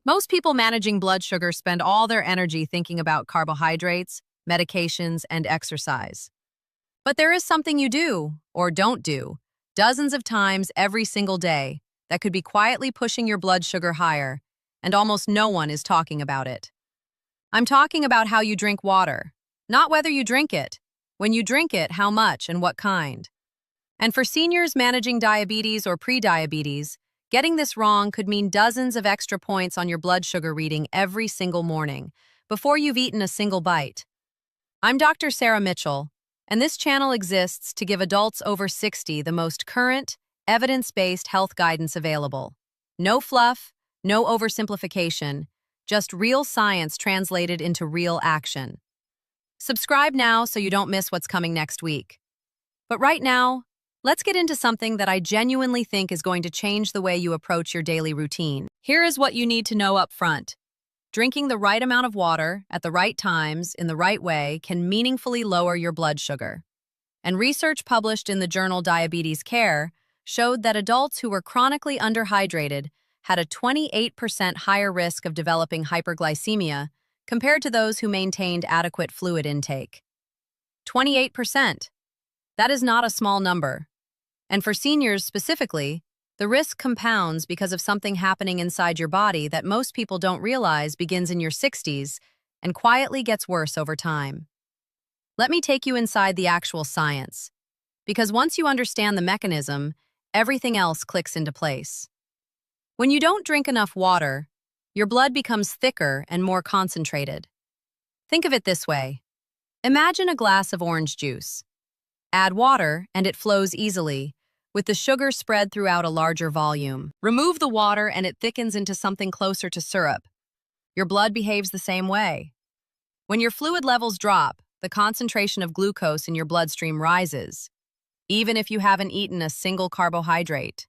Most people managing blood sugar spend all their energy thinking about carbohydrates, medications, and exercise. But there is something you do, or don't do, dozens of times every single day that could be quietly pushing your blood sugar higher, and almost no one is talking about it. I'm talking about how you drink water, not whether you drink it. When you drink it, how much and what kind. And for seniors managing diabetes or prediabetes, getting this wrong could mean dozens of extra points on your blood sugar reading every single morning, before you've eaten a single bite. I'm Dr. Sarah Mitchell, and this channel exists to give adults over 60 the most current, evidence-based health guidance available. No fluff, no oversimplification, just real science translated into real action. Subscribe now so you don't miss what's coming next week. But right now, let's get into something that I genuinely think is going to change the way you approach your daily routine. Here is what you need to know up front. Drinking the right amount of water at the right times in the right way can meaningfully lower your blood sugar. And research published in the journal Diabetes Care showed that adults who were chronically underhydrated had a 28% higher risk of developing hyperglycemia compared to those who maintained adequate fluid intake. 28%. That is not a small number. And for seniors specifically, the risk compounds because of something happening inside your body that most people don't realize begins in your 60s and quietly gets worse over time. Let me take you inside the actual science, because once you understand the mechanism, everything else clicks into place. When you don't drink enough water, your blood becomes thicker and more concentrated. Think of it this way. Imagine a glass of orange juice. Add water, and it flows easily, with the sugar spread throughout a larger volume. Remove the water, and it thickens into something closer to syrup. Your blood behaves the same way. When your fluid levels drop, the concentration of glucose in your bloodstream rises, even if you haven't eaten a single carbohydrate.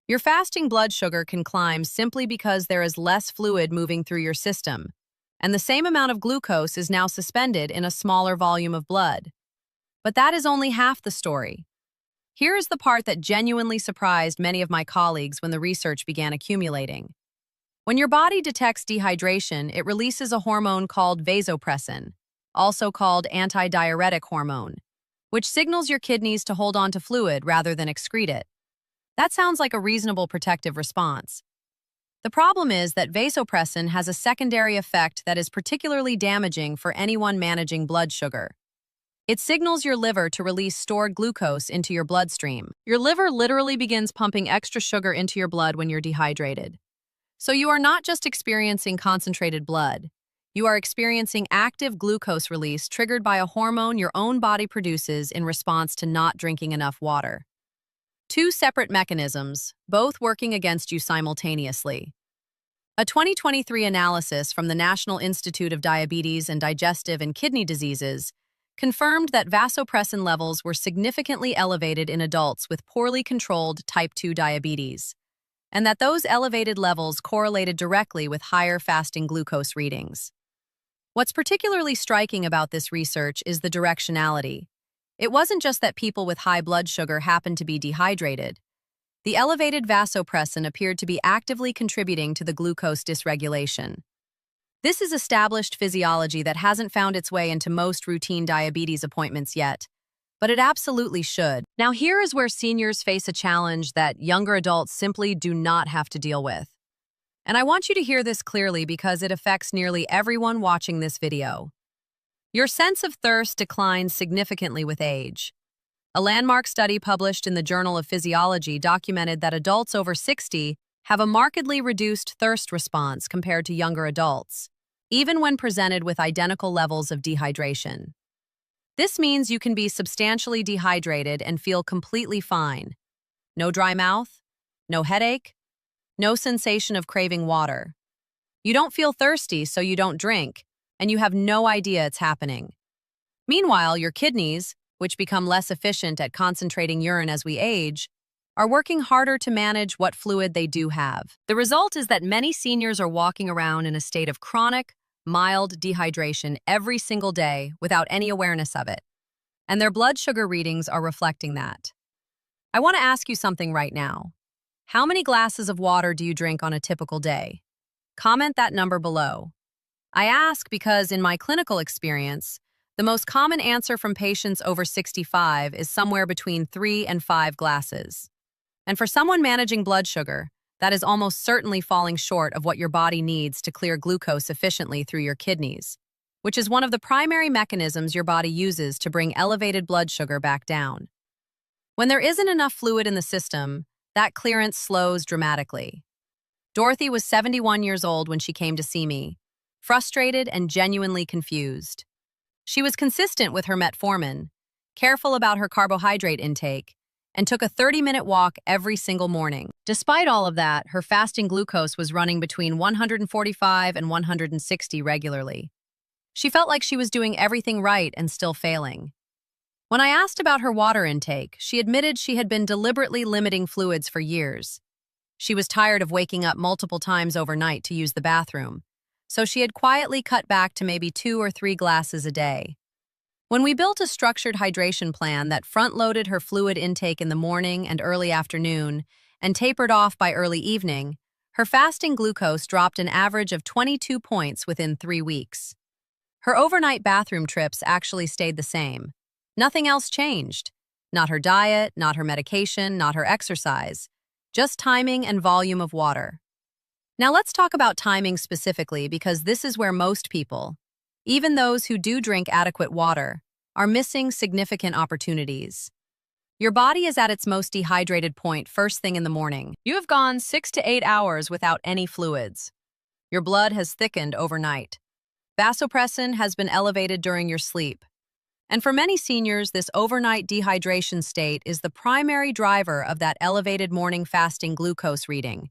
Your fasting blood sugar can climb simply because there is less fluid moving through your system, and the same amount of glucose is now suspended in a smaller volume of blood. But that is only half the story. Here is the part that genuinely surprised many of my colleagues when the research began accumulating. When your body detects dehydration, it releases a hormone called vasopressin, also called antidiuretic hormone, which signals your kidneys to hold on to fluid rather than excrete it. That sounds like a reasonable protective response. The problem is that vasopressin has a secondary effect that is particularly damaging for anyone managing blood sugar. It signals your liver to release stored glucose into your bloodstream. Your liver literally begins pumping extra sugar into your blood when you're dehydrated. So you are not just experiencing concentrated blood. You are experiencing active glucose release triggered by a hormone your own body produces in response to not drinking enough water. Two separate mechanisms, both working against you simultaneously. A 2023 analysis from the National Institute of Diabetes and Digestive and Kidney Diseases confirmed that vasopressin levels were significantly elevated in adults with poorly controlled type 2 diabetes, and that those elevated levels correlated directly with higher fasting glucose readings. What's particularly striking about this research is the directionality. It wasn't just that people with high blood sugar happened to be dehydrated. The elevated vasopressin appeared to be actively contributing to the glucose dysregulation. This is established physiology that hasn't found its way into most routine diabetes appointments yet, but it absolutely should. Now here is where seniors face a challenge that younger adults simply do not have to deal with. And I want you to hear this clearly because it affects nearly everyone watching this video. Your sense of thirst declines significantly with age. A landmark study published in the Journal of Physiology documented that adults over 60 have a markedly reduced thirst response compared to younger adults, even when presented with identical levels of dehydration. This means you can be substantially dehydrated and feel completely fine. No dry mouth, no headache, no sensation of craving water. You don't feel thirsty, so you don't drink, and you have no idea it's happening. Meanwhile, your kidneys, which become less efficient at concentrating urine as we age, are working harder to manage what fluid they do have. The result is that many seniors are walking around in a state of chronic, mild dehydration every single day without any awareness of it, and their blood sugar readings are reflecting that. I want to ask you something right now. How many glasses of water do you drink on a typical day? Comment that number below. I ask because in my clinical experience, the most common answer from patients over 65 is somewhere between 3 and 5 glasses. And for someone managing blood sugar, that is almost certainly falling short of what your body needs to clear glucose efficiently through your kidneys, which is one of the primary mechanisms your body uses to bring elevated blood sugar back down. When there isn't enough fluid in the system, that clearance slows dramatically. Dorothy was 71 years old when she came to see me, frustrated and genuinely confused. She was consistent with her metformin, careful about her carbohydrate intake, and took a 30-minute walk every single morning. Despite all of that, her fasting glucose was running between 145 and 160 regularly. She felt like she was doing everything right and still failing. When I asked about her water intake, she admitted she had been deliberately limiting fluids for years. She was tired of waking up multiple times overnight to use the bathroom, so she had quietly cut back to maybe 2 or 3 glasses a day. When we built a structured hydration plan that front-loaded her fluid intake in the morning and early afternoon and tapered off by early evening, her fasting glucose dropped an average of 22 points within 3 weeks. Her overnight bathroom trips actually stayed the same. Nothing else changed. Not her diet, not her medication, not her exercise. Just timing and volume of water. Now let's talk about timing specifically because this is where most people, even those who do drink adequate water, are missing significant opportunities. Your body is at its most dehydrated point first thing in the morning. You have gone 6 to 8 hours without any fluids. Your blood has thickened overnight. Vasopressin has been elevated during your sleep. And for many seniors, this overnight dehydration state is the primary driver of that elevated morning fasting glucose reading,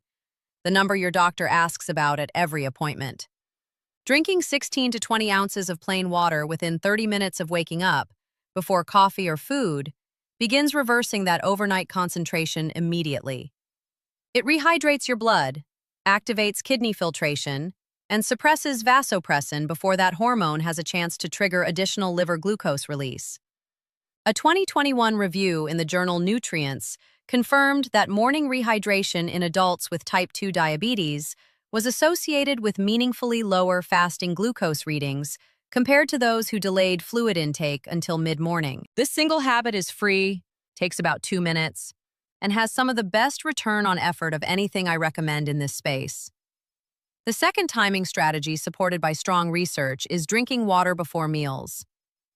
the number your doctor asks about at every appointment. Drinking 16 to 20 ounces of plain water within 30 minutes of waking up, before coffee or food, begins reversing that overnight concentration immediately. It rehydrates your blood, activates kidney filtration, and suppresses vasopressin before that hormone has a chance to trigger additional liver glucose release. A 2021 review in the journal Nutrients confirmed that morning rehydration in adults with type 2 diabetes was associated with meaningfully lower fasting glucose readings compared to those who delayed fluid intake until mid-morning. This single habit is free, takes about 2 minutes, and has some of the best return on effort of anything I recommend in this space. The second timing strategy supported by strong research is drinking water before meals,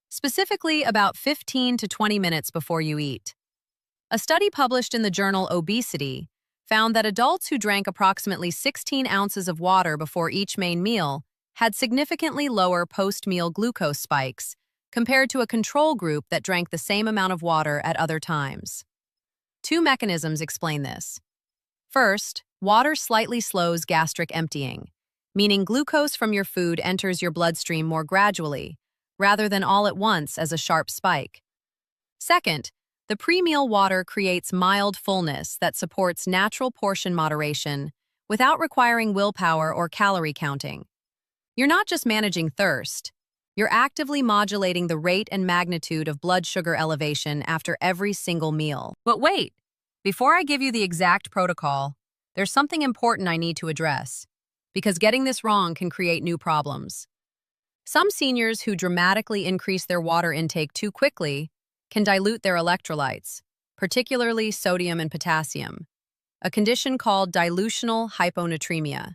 specifically about 15 to 20 minutes before you eat. A study published in the journal Obesity found that adults who drank approximately 16 ounces of water before each main meal had significantly lower post-meal glucose spikes compared to a control group that drank the same amount of water at other times. 2 mechanisms explain this. First, water slightly slows gastric emptying, meaning glucose from your food enters your bloodstream more gradually, rather than all at once as a sharp spike. Second, the pre-meal water creates mild fullness that supports natural portion moderation without requiring willpower or calorie counting. You're not just managing thirst, you're actively modulating the rate and magnitude of blood sugar elevation after every single meal. But wait, before I give you the exact protocol, there's something important I need to address, because getting this wrong can create new problems. Some seniors who dramatically increase their water intake too quickly can dilute their electrolytes, particularly sodium and potassium, a condition called dilutional hyponatremia.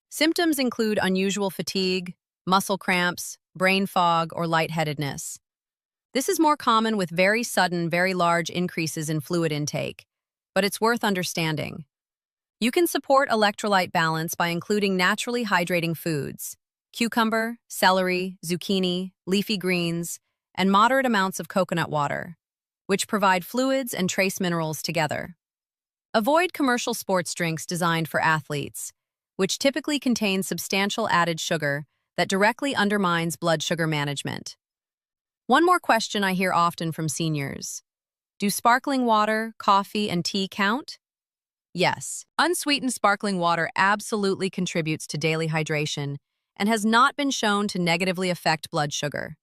Symptoms include unusual fatigue, muscle cramps, brain fog, or lightheadedness. This is more common with very sudden, very large increases in fluid intake, but it's worth understanding. You can support electrolyte balance by including naturally hydrating foods, cucumber, celery, zucchini, leafy greens, and moderate amounts of coconut water, which provide fluids and trace minerals together. Avoid commercial sports drinks designed for athletes, which typically contain substantial added sugar that directly undermines blood sugar management. One more question I hear often from seniors. Do sparkling water, coffee, and tea count? Yes, unsweetened sparkling water absolutely contributes to daily hydration and has not been shown to negatively affect blood sugar.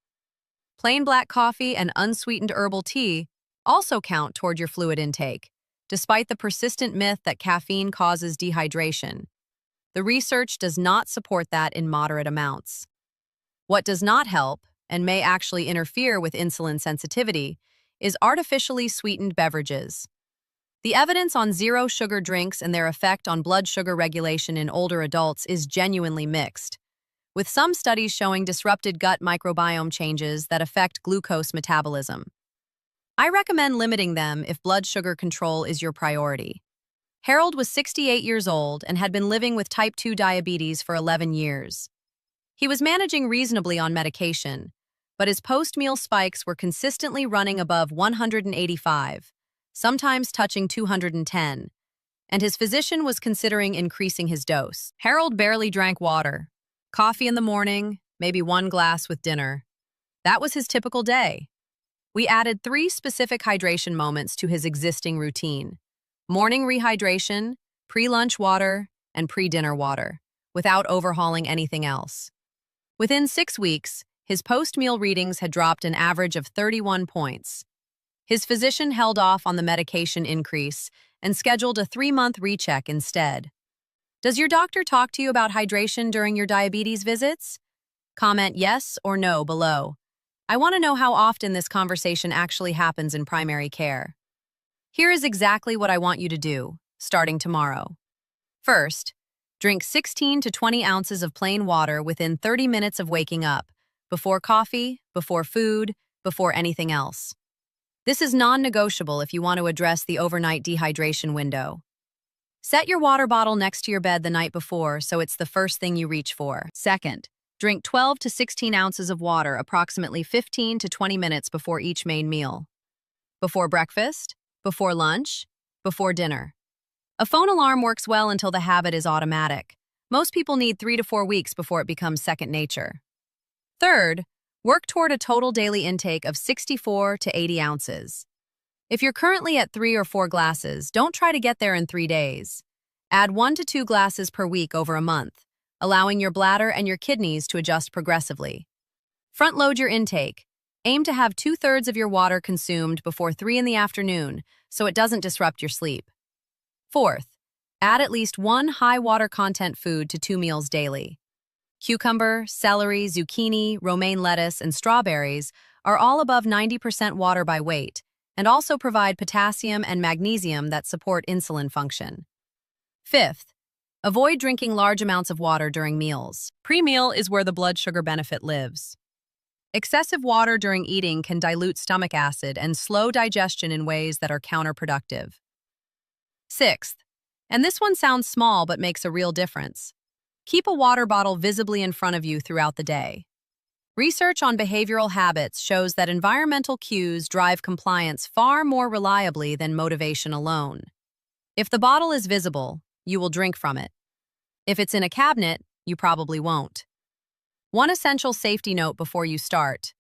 Plain black coffee and unsweetened herbal tea also count toward your fluid intake, despite the persistent myth that caffeine causes dehydration. The research does not support that in moderate amounts. What does not help, and may actually interfere with insulin sensitivity, is artificially sweetened beverages. The evidence on zero-sugar drinks and their effect on blood sugar regulation in older adults is genuinely mixed, with some studies showing disrupted gut microbiome changes that affect glucose metabolism. I recommend limiting them if blood sugar control is your priority. Harold was 68 years old and had been living with type 2 diabetes for 11 years. He was managing reasonably on medication, but his post-meal spikes were consistently running above 185, sometimes touching 210, and his physician was considering increasing his dose. Harold barely drank water. Coffee in the morning, maybe one glass with dinner. That was his typical day. We added 3 specific hydration moments to his existing routine: morning rehydration, pre-lunch water, and pre-dinner water, without overhauling anything else. Within 6 weeks, his post-meal readings had dropped an average of 31 points. His physician held off on the medication increase and scheduled a 3-month recheck instead. Does your doctor talk to you about hydration during your diabetes visits? Comment yes or no below. I want to know how often this conversation actually happens in primary care. Here is exactly what I want you to do, starting tomorrow. First, drink 16 to 20 ounces of plain water within 30 minutes of waking up, before coffee, before food, before anything else. This is non-negotiable if you want to address the overnight dehydration window. Set your water bottle next to your bed the night before so it's the first thing you reach for. Second, drink 12 to 16 ounces of water approximately 15 to 20 minutes before each main meal. Before breakfast, before lunch, before dinner. A phone alarm works well until the habit is automatic. Most people need 3 to 4 weeks before it becomes second nature. Third, work toward a total daily intake of 64 to 80 ounces. If you're currently at 3 or 4 glasses, don't try to get there in 3 days. Add 1 to 2 glasses per week over a month, allowing your bladder and your kidneys to adjust progressively. Front-load your intake. Aim to have 2/3 of your water consumed before 3 in the afternoon so it doesn't disrupt your sleep. Fourth, add at least 1 high water content food to 2 meals daily. Cucumber, celery, zucchini, romaine lettuce, and strawberries are all above 90% water by weight and also provide potassium and magnesium that support insulin function. Fifth, avoid drinking large amounts of water during meals. Pre-meal is where the blood sugar benefit lives. Excessive water during eating can dilute stomach acid and slow digestion in ways that are counterproductive. Sixth, and this one sounds small but makes a real difference, keep a water bottle visibly in front of you throughout the day. Research on behavioral habits shows that environmental cues drive compliance far more reliably than motivation alone. If the bottle is visible, you will drink from it. If it's in a cabinet, you probably won't. One essential safety note before you start: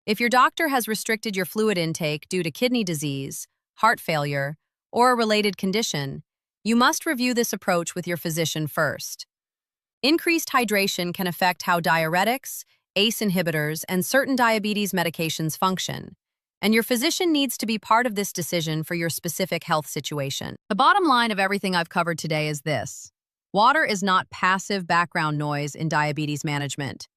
if your doctor has restricted your fluid intake due to kidney disease, heart failure, or a related condition, you must review this approach with your physician first. Increased hydration can affect how diuretics, ACE inhibitors, and certain diabetes medications function, and your physician needs to be part of this decision for your specific health situation. The bottom line of everything I've covered today is this: water is not passive background noise in diabetes management.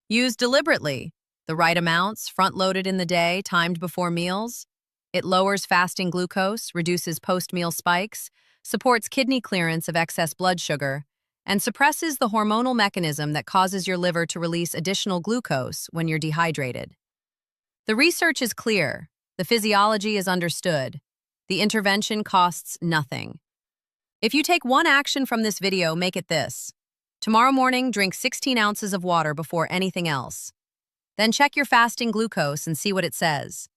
Used deliberately, the right amounts, front-loaded in the day, timed before meals, it lowers fasting glucose, reduces post-meal spikes, supports kidney clearance of excess blood sugar, and suppresses the hormonal mechanism that causes your liver to release additional glucose when you're dehydrated. The research is clear, the physiology is understood, the intervention costs nothing. If you take one action from this video, make it this: tomorrow morning, drink 16 ounces of water before anything else. Then check your fasting glucose and see what it says.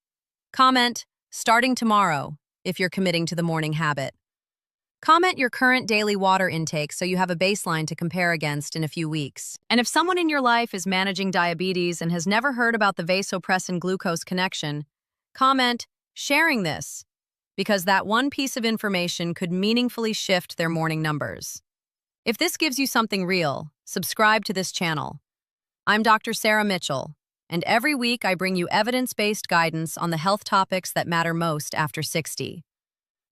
Comment, starting tomorrow, if you're committing to the morning habit. Comment your current daily water intake so you have a baseline to compare against in a few weeks. And if someone in your life is managing diabetes and has never heard about the vasopressin-glucose connection, comment, sharing this, because that one piece of information could meaningfully shift their morning numbers. If this gives you something real, subscribe to this channel. I'm Dr. Sarah Mitchell, and every week I bring you evidence-based guidance on the health topics that matter most after 60.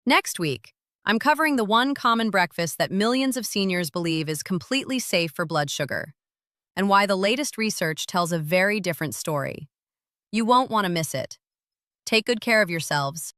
Next week, I'm covering the one common breakfast that millions of seniors believe is completely safe for blood sugar, and why the latest research tells a very different story. You won't want to miss it. Take good care of yourselves.